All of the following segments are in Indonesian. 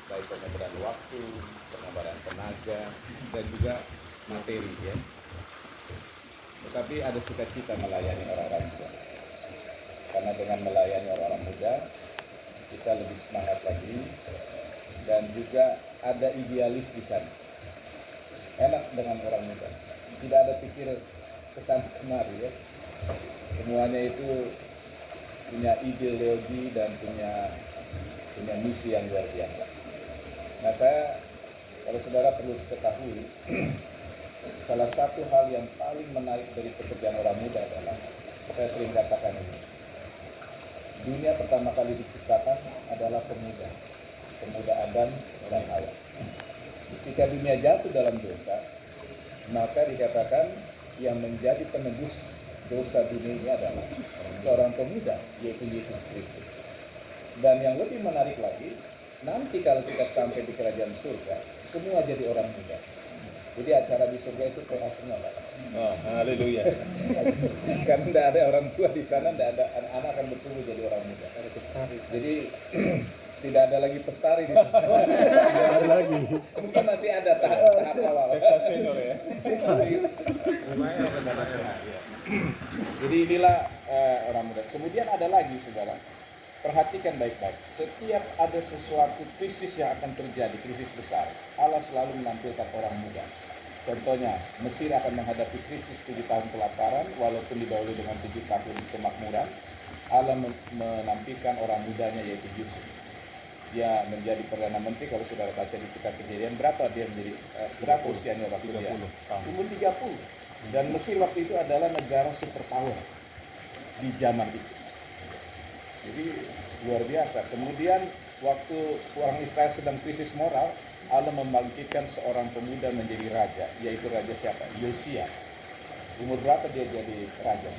baik pengorbanan waktu, pengorbanan tenaga, dan juga materi ya. Tetapi ada sukacita melayani orang-orang muda. Karena dengan melayani orang-orang muda, kita lebih semangat lagi, dan juga ada idealis di sana. Enak dengan orang muda, tidak ada pikir kesana kemari ya. Semuanya itu punya ideologi dan punya misi yang luar biasa. Nah, kalau saudara perlu ketahui, salah satu hal yang paling menarik dari pekerjaan orang muda adalah, saya sering katakan ini, dunia pertama kali diciptakan adalah pemuda Adam dan Hawa. Ketika dunia jatuh dalam dosa, maka dikatakan yang menjadi penebus dosa dunia ini adalah seorang pemuda, yaitu Yesus Kristus. Dan yang lebih menarik lagi, nanti kalau kita sampai di kerajaan surga, semua jadi orang muda. Jadi acara di surga itu PA semua, Pak. Oh, haleluya. Karena tidak ada orang tua di sana, tidak ada anak-anak akan bertumbuh jadi orang muda. Jadi tidak ada lagi pestari di sana. Tidak ada lagi. Mungkin masih ada tahap awal. Pesta senior ya. Jadi inilah orang muda. Kemudian ada lagi, saudara. Perhatikan baik-baik. Setiap ada sesuatu krisis yang akan terjadi, krisis besar, Allah selalu menampilkan orang muda. Contohnya, Mesir akan menghadapi krisis 7 tahun kelaparan, walaupun didahului dengan 7 tahun kemakmuran. Allah menampilkan orang mudanya, yaitu Yusuf. Dia menjadi Perdana Menteri. Kalau saudara baca di kitab Kejadian, berapa dia menjadi, berapa usianya waktu dia? Umur 30. Dan Mesir waktu itu adalah negara superpower di zaman itu. Jadi luar biasa. Kemudian waktu orang Israel sedang krisis moral, Allah membangkitkan seorang pemuda menjadi raja, yaitu raja siapa? Yosia. Umur berapa dia jadi raja?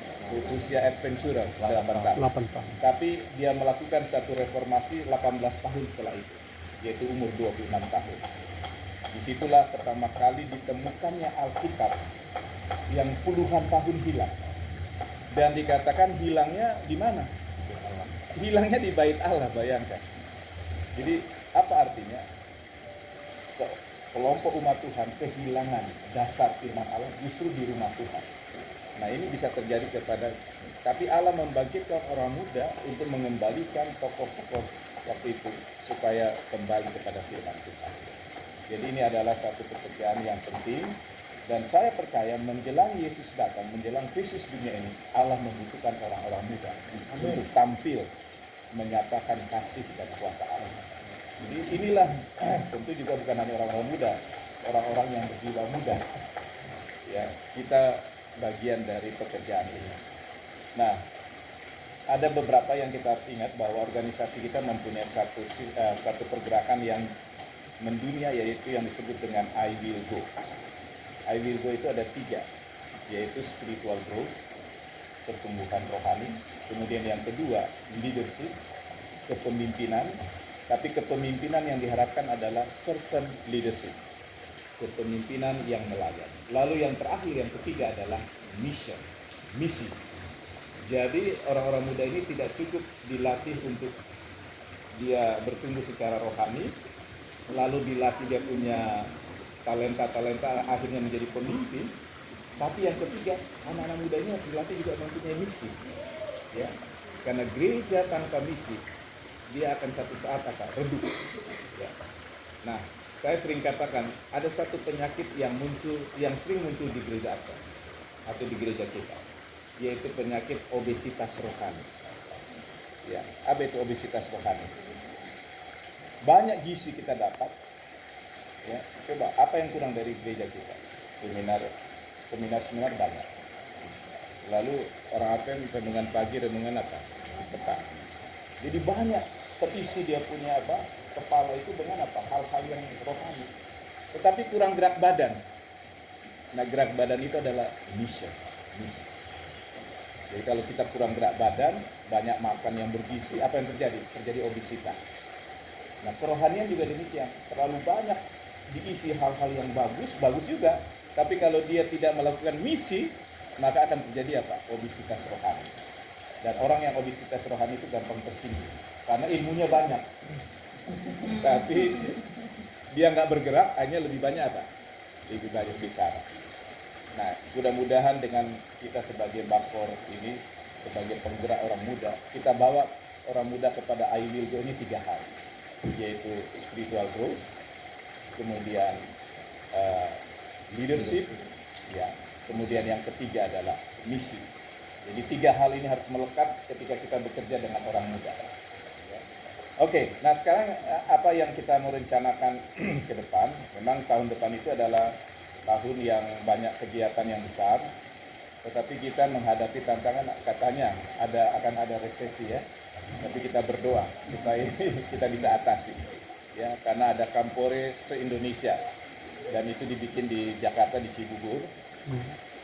Usia adventurer, 8 tahun. Tapi dia melakukan satu reformasi 18 tahun setelah itu, yaitu umur 26 tahun. Disitulah pertama kali ditemukannya Alkitab yang puluhan tahun hilang. Dan dikatakan hilangnya di mana? Hilangnya di bait Allah, bayangkan. Jadi apa artinya? Kelompok umat Tuhan kehilangan dasar firman Allah justru di rumah Tuhan. Nah, ini bisa terjadi tapi Allah membangkitkan orang muda untuk mengembalikan tokoh-tokoh waktu itu supaya kembali kepada firman Tuhan. Jadi ini adalah satu pekerjaan yang penting, dan saya percaya menjelang Yesus datang, menjelang krisis dunia ini, Allah membutuhkan orang-orang muda untuk tampil menyatakan kasih dan kuasa Allah. Jadi inilah tentu juga bukan hanya orang-orang muda, orang-orang yang berjiwa muda. Ya, kita bagian dari pekerjaan ini. Nah, ada beberapa yang kita harus ingat bahwa organisasi kita mempunyai satu pergerakan yang mendunia, yaitu yang disebut dengan I Will Go. I Will Go itu ada 3, yaitu spiritual growth, pertumbuhan rohani. Kemudian yang kedua, leadership, kepemimpinan. Tapi kepemimpinan yang diharapkan adalah servant leadership, kepemimpinan yang melayani. Lalu yang terakhir, yang ketiga adalah mission, misi. Jadi orang-orang muda ini tidak cukup dilatih untuk dia bertumbuh secara rohani, lalu dilatih dia punya talenta akhirnya menjadi pemimpin. Tapi yang ketiga, anak-anak muda ini harus dilatih juga mempunyai misi. Ya, karena gereja tanpa misi, dia akan satu saat akan redup. Ya. Nah, saya sering katakan ada satu penyakit yang sering muncul di gereja atau di gereja kita, yaitu penyakit obesitas rohani. Ya, apa itu obesitas rohani? Banyak gizi kita dapat. Ya, coba apa yang kurang dari gereja kita? Seminar banyak. Lalu orang Advent renungan pagi, renungan apa? Petang. Jadi banyak terisi dia punya kepala itu dengan hal-hal yang rohani, tetapi kurang gerak badan. Nah, gerak badan itu adalah misi. Jadi kalau kita kurang gerak badan, banyak makan yang bergizi, apa yang terjadi? Terjadi obesitas. Nah, kerohanian juga demikian, terlalu banyak diisi hal-hal yang bagus juga, tapi kalau dia tidak melakukan misi, maka akan terjadi obesitas rohani. Dan orang yang obesitas rohani itu gampang tersinggung karena ilmunya banyak. Tapi dia nggak bergerak, hanya lebih banyak apa? Lebih banyak bicara. Nah, mudah-mudahan dengan kita sebagai Bakor ini, sebagai penggerak orang muda, kita bawa orang muda kepada I Will Go ini 3 hal, yaitu spiritual growth, kemudian leadership, ya, kemudian yang ketiga adalah misi. Jadi 3 hal ini harus melekat ketika kita bekerja dengan orang muda. Oke, nah sekarang apa yang kita mau rencanakan ke depan? Memang tahun depan itu adalah tahun yang banyak kegiatan yang besar, tetapi kita menghadapi tantangan, katanya akan ada resesi ya. Tapi kita berdoa supaya kita bisa atasi, ya, karena ada Kampore se-Indonesia dan itu dibikin di Jakarta di Cibubur.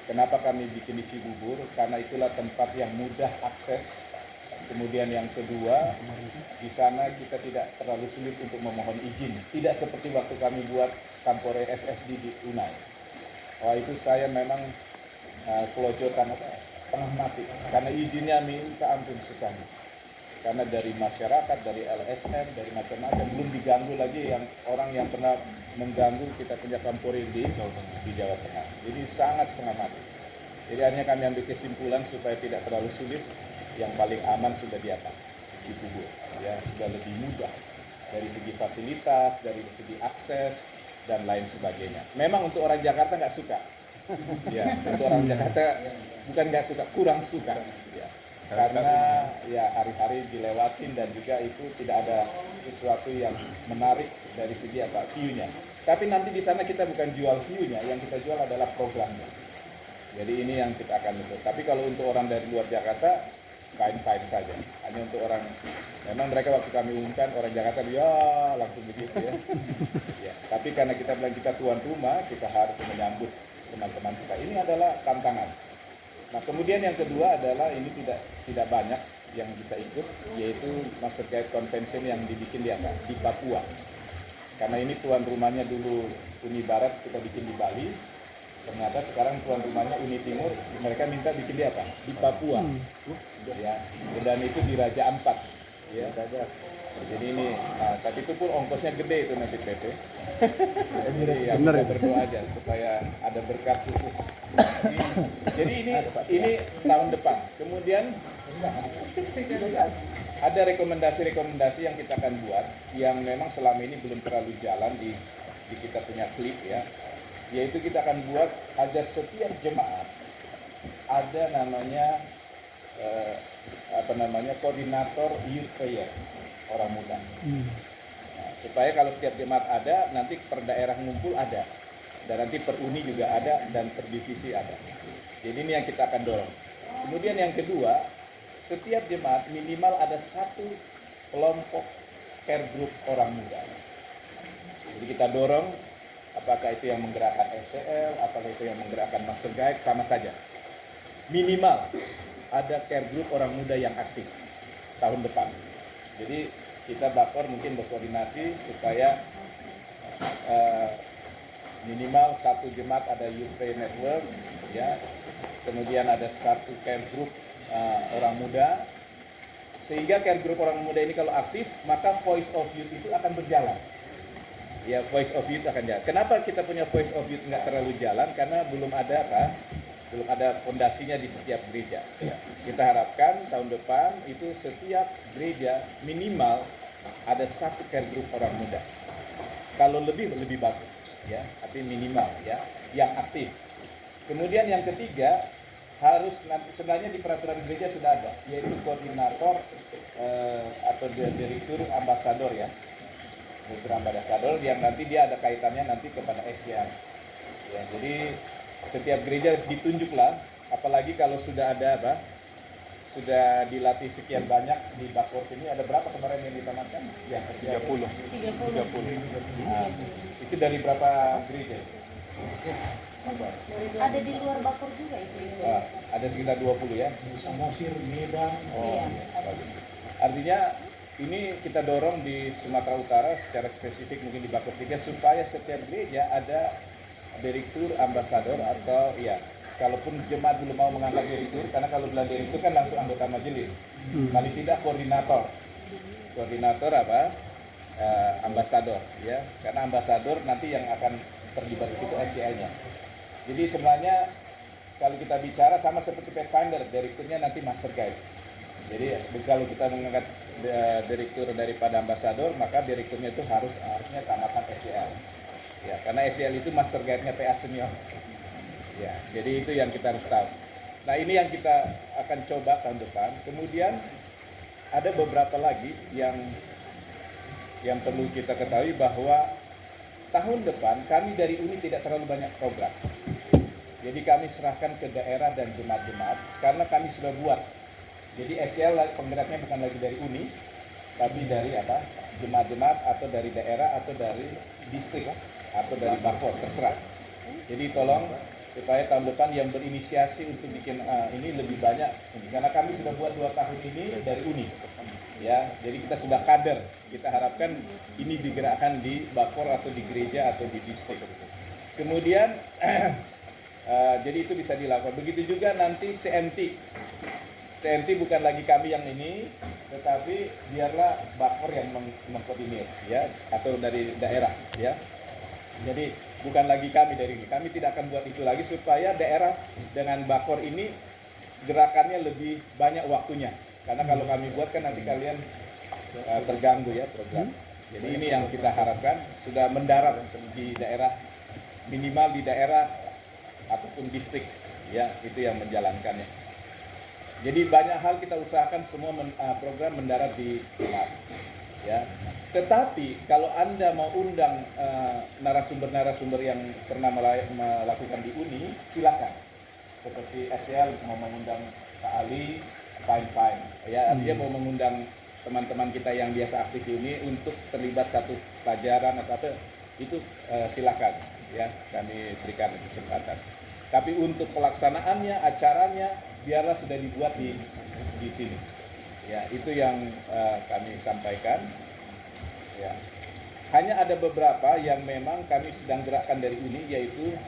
Kenapa kami bikin di Cibubur? Karena itulah tempat yang mudah akses. Kemudian yang kedua, di sana kita tidak terlalu sulit untuk memohon izin. Tidak seperti waktu kami buat Kampore SSD di Unai. Wah, itu saya memang kelojotan setengah mati. Karena izinnya minta ampun susahnya. Karena dari masyarakat, dari LSM, dari macam-macam, belum diganggu lagi yang orang yang pernah mengganggu kita punya Kampore di Jawa Tengah. Jadi sangat setengah mati. Jadi hanya kami ambil kesimpulan supaya tidak terlalu sulit. Yang paling aman sudah di atas Cibubur, ya, sudah lebih mudah dari segi fasilitas, dari segi akses dan lain sebagainya. Memang untuk orang Jakarta nggak suka, ya, untuk orang Jakarta bukan nggak suka, kurang suka, ya, karena ya hari-hari dilewatin dan juga itu tidak ada sesuatu yang menarik dari segi apa view-nya. Tapi nanti di sana kita bukan jual view-nya, yang kita jual adalah programnya. Jadi ini yang kita akan bentuk. Tapi kalau untuk orang dari luar Jakarta fine saja. Hanya untuk orang, memang mereka waktu kami umumkan orang Jakarta ya langsung begitu ya. Ya, tapi karena kita bilang kita tuan rumah, kita harus menyambut teman-teman kita. Ini adalah tantangan. Nah, kemudian yang kedua adalah ini tidak banyak yang bisa ikut, yaitu Master Guide Convention yang dibikin di Papua. Karena ini tuan rumahnya dulu Uni Barat, kita bikin di Bali. Ternyata sekarang tuan rumahnya Uni Timur, mereka minta bikin di apa? Di Papua. Ya, dan itu di Raja Ampat. Ya, jadi ini, nah, tapi itu pun ongkosnya gede itu nanti PP. Jadi ya kita berdoa aja supaya ada berkat khusus. Jadi ini tahun depan. Kemudian ada rekomendasi-rekomendasi yang kita akan buat yang memang selama ini belum terlalu jalan di kita punya klip ya. Yaitu kita akan buat agar setiap jemaat ada namanya koordinator youth prayer orang muda. Nah, supaya kalau setiap jemaat ada, nanti per daerah ngumpul ada, dan nanti per uni juga ada, dan per divisi ada. Jadi ini yang kita akan dorong. Kemudian yang kedua, setiap jemaat minimal ada satu kelompok care group orang muda. Jadi kita dorong, apakah itu yang menggerakkan SCL, apakah itu yang menggerakkan Master Guide, sama saja. Minimal ada care group orang muda yang aktif tahun depan. Jadi kita Bakor mungkin berkoordinasi supaya minimal satu jemaat ada Youth Prayer Network, ya. Kemudian ada satu care group orang muda, sehingga care group orang muda ini kalau aktif, maka Voice of Youth itu akan berjalan. Ya, Voice of Youth akan jalan. Kenapa kita punya Voice of Youth nggak terlalu jalan? Karena belum ada fondasinya di setiap gereja. Ya. Kita harapkan tahun depan itu setiap gereja minimal ada satu care group orang muda. Kalau lebih bagus, ya. Tapi minimal, ya, yang aktif. Kemudian yang ketiga, harus sebenarnya di peraturan gereja sudah ada, yaitu koordinator atau direktur ambasador, ya. Direktur ambasador yang nanti dia ada kaitannya nanti kepada Asia. Ya, jadi setiap gereja ditunjuklah, apalagi kalau sudah ada sudah dilatih sekian banyak di Bakor sini. Ada berapa kemarin yang ditamatkan? Ya, 30. Nah, itu dari berapa gereja? Ada di luar Bakor juga itu. Ada sekitar 20 ya. Samosir, Medan. Iya. Bagus. Artinya ini kita dorong di Sumatera Utara secara spesifik mungkin di Bakor 3 supaya setiap gereja ada direktur ambasador atau ya, kalaupun jemaat belum mau mengangkat direktur, karena kalau bilang direktur kan langsung anggota majelis, paling tidak koordinator ambasador, ya, karena ambasador nanti yang akan terlibat di situ SCL-nya. Jadi sebenarnya kalau kita bicara sama seperti Pathfinder, direkturnya nanti master guide. Jadi kalau kita mengangkat direktur daripada ambasador, maka direkturnya itu harusnya tamatan SCL. Ya, karena SCL itu master guide-nya PA senior. Ya, jadi itu yang kita harus tahu. Nah, ini yang kita akan coba tahun depan. Kemudian ada beberapa lagi yang perlu kita ketahui bahwa tahun depan kami dari UNI tidak terlalu banyak program. Jadi kami serahkan ke daerah dan jemaat-jemaat karena kami sudah buat. Jadi SCL penggeraknya bukan lagi dari UNI, tapi dari jemaat-jemaat atau dari daerah atau dari distrik atau dari Bapor, terserah. Jadi tolong supaya tahun depan yang berinisiasi untuk bikin ini lebih banyak, karena kami sudah buat 2 tahun ini dari UNI. Ya, jadi kita sudah kader. Kita harapkan ini digerakkan di Bapor atau di gereja atau di distrik. Kemudian jadi itu bisa dilakukan. Begitu juga nanti CMT. CMT bukan lagi kami yang ini, tetapi biarlah Bapor yang mengkoordinir, ya, atau dari daerah, ya. Jadi bukan lagi kami dari ini. Kami tidak akan buat itu lagi supaya daerah dengan Bapor ini gerakannya lebih banyak waktunya. Karena kalau kami buat kan nanti kalian terganggu ya program. Jadi ini yang kita harapkan sudah mendarat di daerah, minimal di daerah ataupun distrik, ya, itu yang menjalankannya. Jadi banyak hal kita usahakan semua program mendarat di tempat, ya. Tetapi kalau Anda mau undang narasumber-narasumber yang pernah melakukan di UNI, silakan. Seperti SCL mau mengundang Pak Ali, fine, ya, artinya mau mengundang teman-teman kita yang biasa aktif di UNI untuk terlibat satu pelajaran atau apa, itu silakan, ya, kami berikan kesempatan. Tapi untuk pelaksanaannya, acaranya, biarlah sudah dibuat di sini. Ya, itu yang kami sampaikan. Ya. Hanya ada beberapa yang memang kami sedang gerakkan dari UNI, yaitu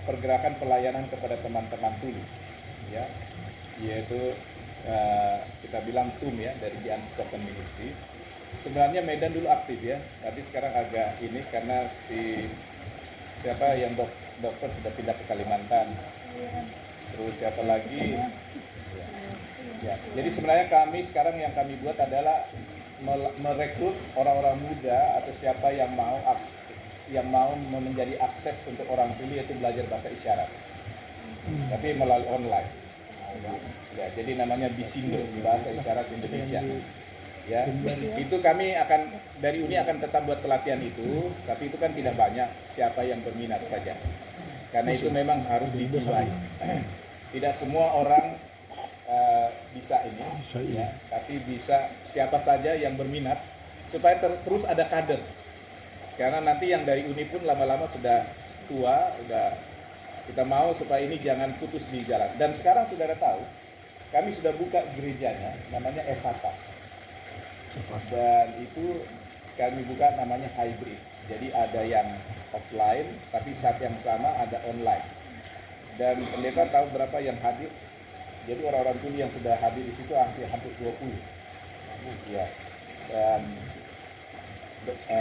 pergerakan pelayanan kepada teman-teman tuli, ya, yaitu kita bilang TUM, ya, dari The Unspoken Ministry. Sebenarnya Medan dulu aktif, ya, tapi sekarang agak ini karena siapa yang dokter sudah pindah ke Kalimantan, terus siapa lagi, ya. Jadi sebenarnya kami sekarang yang kami buat adalah merekrut orang-orang muda atau siapa yang mau menjadi akses untuk orang tuli, yaitu belajar bahasa isyarat, tapi melalui online. Ya, jadi namanya Bisindo, bahasa isyarat Indonesia. Ya, itu kami akan dari UNI akan tetap buat pelatihan itu, tapi itu kan tidak banyak, siapa yang berminat saja. Karena itu memang harus dijiwai. Tidak semua orang bisa ini, ya, tapi bisa siapa saja yang berminat supaya terus ada kader. Karena nanti yang dari UNI pun lama-lama sudah tua, kita mau supaya ini jangan putus di jalan. Dan sekarang saudara tahu, kami sudah buka gerejanya, namanya Evata. Dan itu kami buka namanya hybrid. Jadi ada yang offline, tapi saat yang sama ada online. Dan pendeta tahu berapa yang hadir? Jadi orang-orang tuli yang sudah hadir di situ hampir 20. Ya. Dan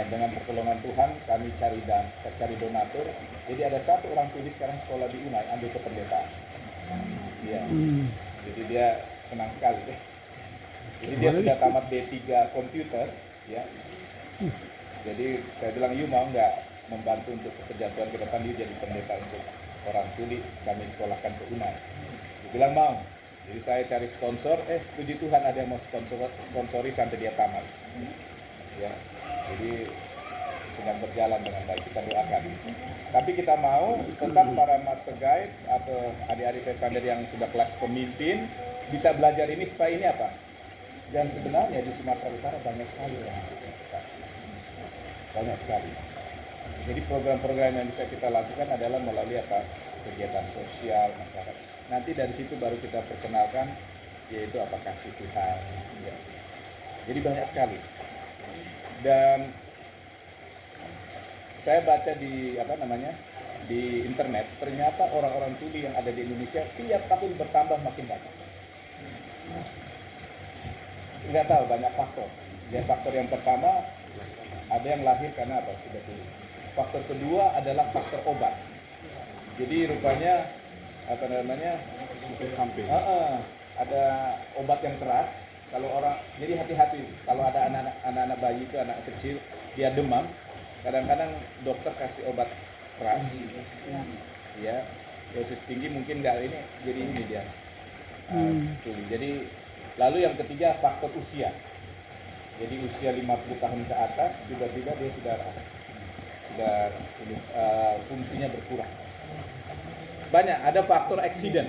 dengan pertolongan Tuhan kami cari donatur. Jadi ada satu orang tuli sekarang sekolah di UNAI ambil kependetaan. Ya. Jadi dia senang sekali. Jadi dia sudah tamat D3 komputer, ya. Jadi saya bilang, "You mau nggak membantu untuk pekerjaan Tuhan ke depan?" Dia jadi pendeta untuk orang tuli, kami sekolahkan ke UNAI. Dia bilang mau. Jadi saya cari sponsor, puji Tuhan ada yang mau sponsori sampai dia tamat. Ya. Jadi sedang berjalan dengan baik, kita doakan. Tapi kita mau tetap para master guide atau adik-adik Pathfinder yang sudah kelas pemimpin bisa belajar ini supaya ini apa? Dan sebenarnya di Sumatera Utara banyak sekali yang banyak sekali. Jadi program-program yang bisa kita lakukan adalah melalui apa? Kegiatan sosial masyarakat. Nanti dari situ baru kita perkenalkan, yaitu apa? Kasih Tuhan. Ya. Jadi banyak sekali. Dan saya baca di di internet, ternyata orang-orang tuli yang ada di Indonesia tiap tahun bertambah makin banyak. Nggak tahu, banyak faktor. Ya, faktor yang pertama, Ada yang lahir karena apa? Sudah pilih. Faktor kedua adalah faktor obat. Jadi rupanya apa namanya? Ada obat yang keras. Kalau orang, jadi hati-hati. Kalau ada anak-anak bayi itu anak kecil, dia demam, kadang-kadang dokter kasih obat keras. Ya, dosis tinggi mungkin nggak ini, jadi ini dia. Jadi lalu yang ketiga faktor usia. Jadi usia 50 tahun ke atas tiba-tiba dia sudah fungsinya berkurang. Banyak, ada faktor accident.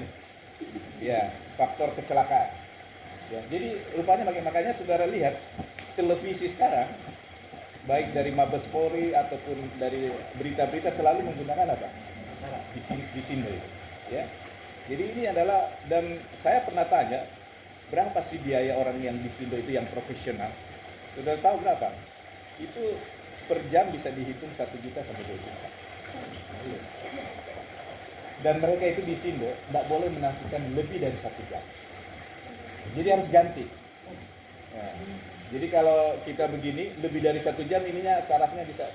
Ya, faktor kecelakaan. Ya, jadi rupanya makanya saudara lihat televisi sekarang baik dari Mabes Polri ataupun dari berita-berita selalu menggunakan apa? Disindo itu. Ya. Jadi ini adalah, dan saya pernah tanya berapa sih biaya orang yang disindo itu yang profesional? Sudah tahu berapa? Itu per jam bisa dihitung 1 juta sampai 2 juta. Dan mereka itu disindo tidak boleh menafsirkan lebih dari 1 jam. Jadi harus ganti. Nah, jadi kalau kita begini lebih dari 1 jam ininya sarafnya bisa.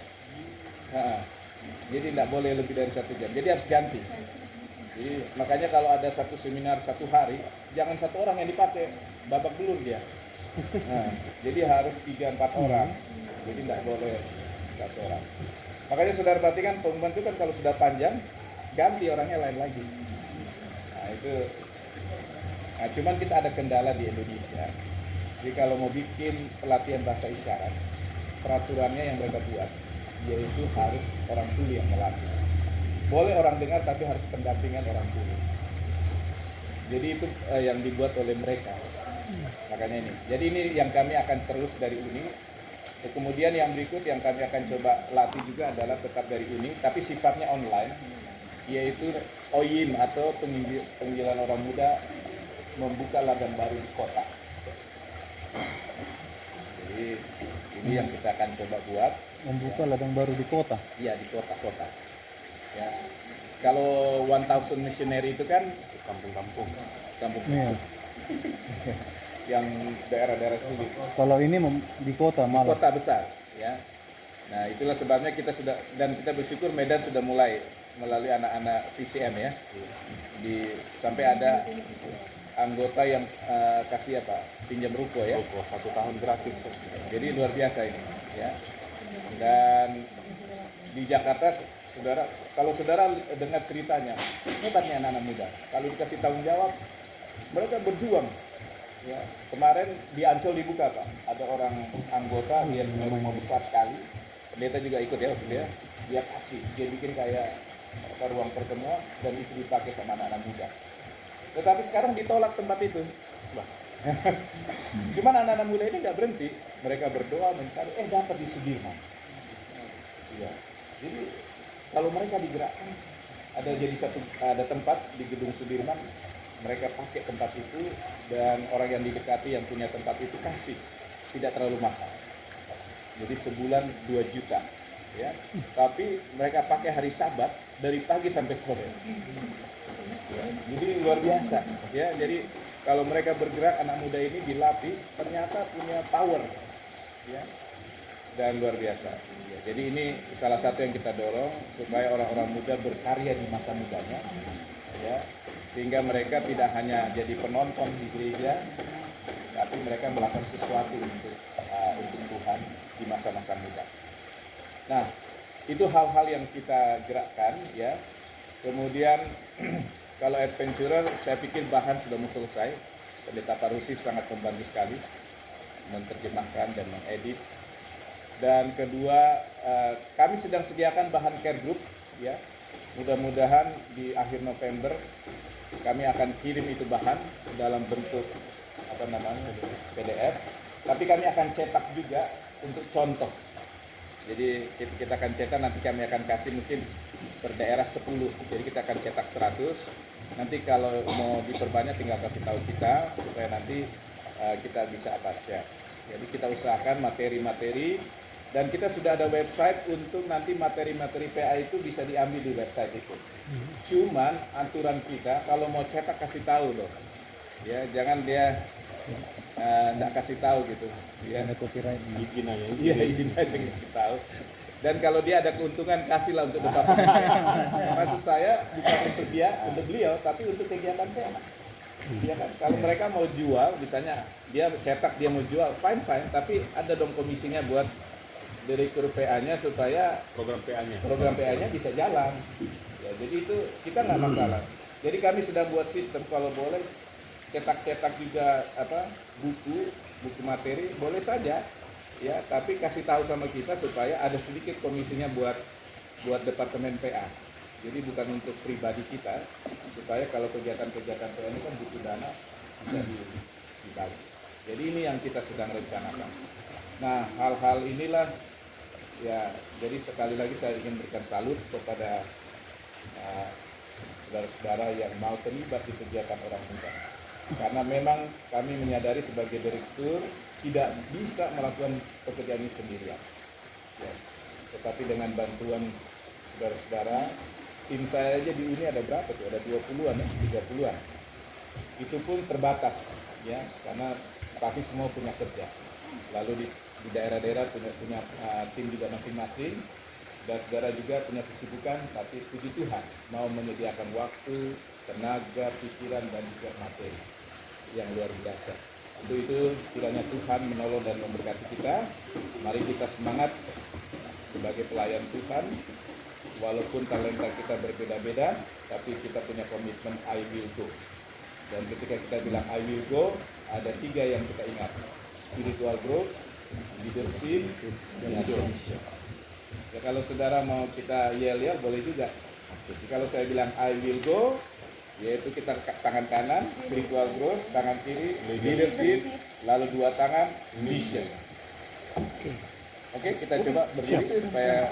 Jadi tidak boleh lebih dari 1 jam. Jadi harus ganti. Jadi makanya kalau ada satu seminar 1 hari, jangan 1 orang yang dipakai, babak belur dia. Nah, jadi harus 3-4 orang. Jadi tidak boleh 1 orang. Makanya saudara perhatikan pengumuman itu kan kalau sudah panjang, ganti orangnya lain lagi. Nah itu. Nah, cuman kita ada kendala di Indonesia. Jadi kalau mau bikin pelatihan bahasa isyarat, peraturannya yang mereka buat, yaitu harus orang tuli yang melatih. Boleh orang dengar tapi harus pendampingan orang tuli. Jadi itu yang dibuat oleh mereka. Makanya ini. Jadi ini yang kami akan terus dari Uni. Kemudian yang berikut yang kami akan coba latih juga adalah tetap dari Uni, tapi sifatnya online, yaitu OYIM atau penggilan orang muda membuka ladang baru di kota. Jadi ini yang kita akan coba buat. Membuka ladang baru di kota. Iya, di kota-kota. Ya. Kalau 1000 missionary itu kan kampung-kampung. Iya. Yang daerah-daerah sulit. Kalau ini di kota malah. Kota besar, ya. Nah, itulah sebabnya kita sudah, dan kita bersyukur Medan sudah mulai melalui anak-anak PCM ya. Sampai ada anggota yang kasih apa? Pinjam ruko ya. 1 tahun gratis. Jadi luar biasa ini, ya. Dan di Jakarta saudara, kalau saudara dengar ceritanya, hebatnya anak-anak muda. Kalau dikasih tanggung jawab, mereka berjuang. Ya, kemarin di Ancol dibuka Pak, ada orang anggota dia punya rumah besar sekali, pendeta juga ikut ya waktu dia kasih, dia bikin kayak ruang pertemuan dan itu dipakai sama anak-anak muda. Tetapi sekarang ditolak tempat itu. Cuman anak-anak muda ini nggak berhenti, mereka berdoa mencari, dapat di Sudirman. Ya, jadi kalau mereka digerakkan, ada tempat di gedung Sudirman. Mereka pakai tempat itu dan orang yang didekati yang punya tempat itu kasih, tidak terlalu mahal. Jadi sebulan 2 juta, ya. Tapi mereka pakai hari Sabat dari pagi sampai sore. Ya, jadi luar biasa, ya. Jadi kalau mereka bergerak, anak muda ini dilatih, ternyata punya power, ya. Dan luar biasa. Ya, jadi ini salah satu yang kita dorong supaya orang-orang muda berkarya di masa mudanya, ya. Sehingga mereka tidak hanya jadi penonton di gereja, tapi mereka melakukan sesuatu untuk Tuhan di masa-masa muda. Nah, itu hal-hal yang kita gerakkan, ya. Kemudian kalau adventurer, saya pikir bahan sudah mau selesai. Pendeta Parusif sangat membantu sekali menerjemahkan dan mengedit. Dan kedua, kami sedang sediakan bahan care group, ya. Mudah-mudahan di akhir November kami akan kirim itu bahan dalam bentuk PDF. Tapi kami akan cetak juga untuk contoh. Jadi kita akan cetak, nanti kami akan kasih mungkin per daerah 10. Jadi kita akan cetak 100. Nanti kalau mau diperbanyak tinggal kasih tahu kita supaya nanti kita bisa share. Jadi kita usahakan materi-materi. Dan kita sudah ada website untuk nanti materi-materi PA itu bisa diambil di website itu. Cuman aturan kita kalau mau cetak kasih tahu loh. Ya, jangan dia nggak kasih tahu gitu. Ya. Ada copyright. Izin aja. Iya, izin aja kasih tahu. Dan kalau dia ada keuntungan kasihlah untuk departemen. Maksud saya bukan untuk dia, untuk beliau, tapi untuk kegiatan PA. Ya kan? Kalau mereka mau jual, misalnya dia cetak dia mau jual, fine, tapi ada dong komisinya buat direktur PA-nya supaya Program PA-nya. program PA-nya bisa jalan. Ya, jadi itu kita nggak masalah. Jadi kami sedang buat sistem kalau boleh cetak-cetak juga buku materi boleh saja ya, tapi kasih tahu sama kita supaya ada sedikit komisinya buat departemen PA. Jadi bukan untuk pribadi kita, supaya kalau kegiatan-kegiatan PA ini kan butuh dana bisa dibagi. Jadi ini yang kita sedang rencanakan. Nah, hal-hal inilah ya, jadi sekali lagi saya ingin berikan salut kepada saudara-saudara yang mau terlibat di kegiatan orang muda. Karena memang kami menyadari sebagai direktur tidak bisa melakukan pekerjaan ini sendirian. Ya. Tetapi dengan bantuan saudara-saudara, tim saya aja di ini ada berapa tuh? Ada 20-an ya, 30-an. Itu pun terbatas ya, karena pasti semua punya kerja. Lalu di daerah-daerah punya tim juga masing-masing. Saudara-saudara juga punya kesibukan, tapi puji Tuhan mau menyediakan waktu, tenaga, pikiran, dan juga materi yang luar biasa. Untuk itu kiranya Tuhan menolong dan memberkati kita. Mari kita semangat sebagai pelayan Tuhan. Walaupun talenta kita berbeda-beda, tapi kita punya komitmen I will go. Dan ketika kita bilang I will go, ada 3 yang kita ingat: spiritual growth, leadership, dan mission. Ya, kalau saudara mau kita yel-yel boleh juga. Jadi kalau saya bilang I will go, yaitu kita tangan kanan spiritual growth, tangan kiri leadership, lalu 2 tangan mission. Oke, kita coba berdiri supaya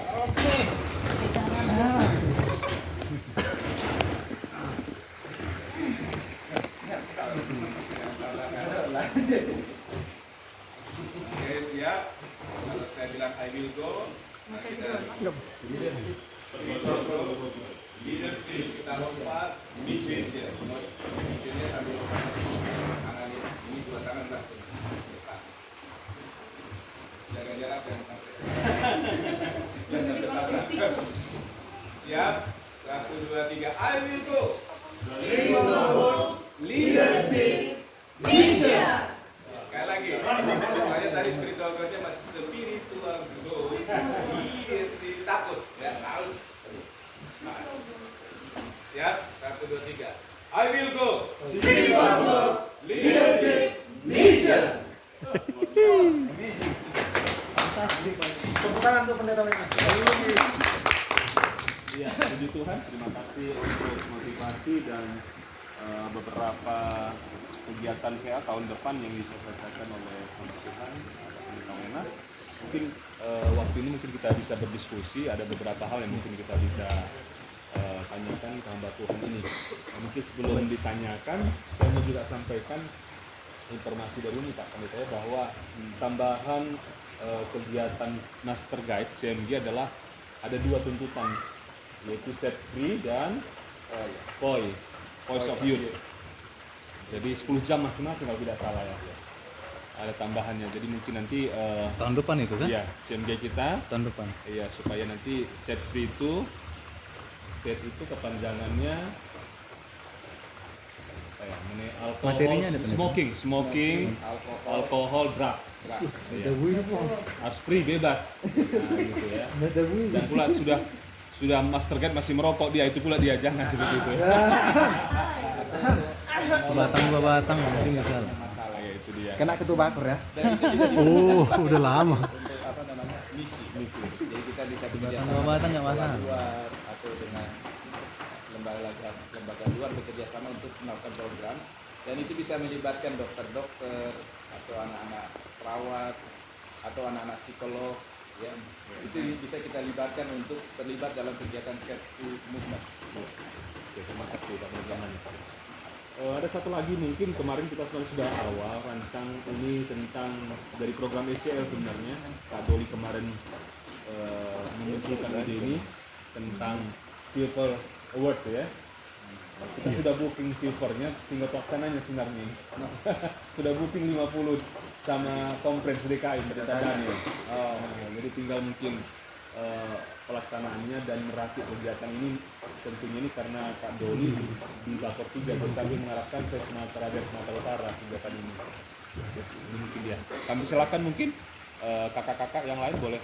Oke, siap. Kalau saya bilang I will go, kita leadership, kita lompat, mission. Missionnya sambil lompat. Tangan ini 2 tangan langsung. Jaga jarak dan sampai siap. 1, 2, 3. I will go. Leadership, mission. Sekali lagi. Saya tadi spiritual growth-nya masih spiritual growth. Leadership, takut ya, harus. Siap. 1, 2, 3. I will go. Spiritual growth, leadership, mission. Tepuk tangan untuk pendeta Wenas. Iya, puji Tuhan. Terima kasih untuk motivasi dan beberapa kegiatan PA tahun depan yang diselesaikan oleh Tuhan pendeta Wenas. Mungkin waktu ini mungkin kita bisa berdiskusi. Ada beberapa hal yang mungkin kita bisa tanyakan ke hamba Tuhan ini. Nah, mungkin sebelum ditanyakan, saya mau juga sampaikan informasi dari ini Pak Pendeta bahwa tambahan kegiatan Master Guide CMG adalah ada 2 tuntutan, yaitu set free dan Voice of Youth. Jadi 10 jam masing-masing kalau tidak salah ya. Ada tambahannya. Jadi mungkin nanti Tahun depan itu kan? ya CMG kita Tahun depan. iya, supaya nanti set free itu kepanjangannya mengenai alkohol, Materinya ada smoking, alkohol, drugs. Ya. Harus free, bebas. Nah, gitu ya. Dan pula sudah Master Guide masih merokok dia, itu pula dia jangan seperti itu. Sebatang 2 batang mungkin nggak salah. Masalah ya itu dia. Kena ketua bakar ya. Dan itu juga Udah lama. untuk misi. Jadi kita bisa bekerja Batang 2 batang nggak masalah. luar atau dengan lembaga luar bekerja sama untuk melakukan program, dan itu bisa melibatkan dokter-dokter atau anak-anak perawat atau anak-anak psikolog ya. Itu bisa kita libatkan untuk terlibat dalam kegiatan safety movement. Oke, terima kasih Pak Merjaman. Ada satu lagi mungkin kemarin kita sudah awal rancang ini tentang dari program ECL sebenarnya. Kak Doli kemarin memunculkan ide ini tentang Silver Award ya. Kita sudah booking silvernya, tinggal pelaksananya sebenarnya. Sudah booking 50 sama kompres DKI Pendeta Daniel. Jadi tinggal mungkin pelaksanaannya dan merakit kegiatan ini tentunya ini karena Pak Doli di Bapor 3 kami mengharapkan ke Sumatera dan Sumatera Utara kegiatan ini. Ini mungkin ya. Kami silakan mungkin kakak-kakak yang lain boleh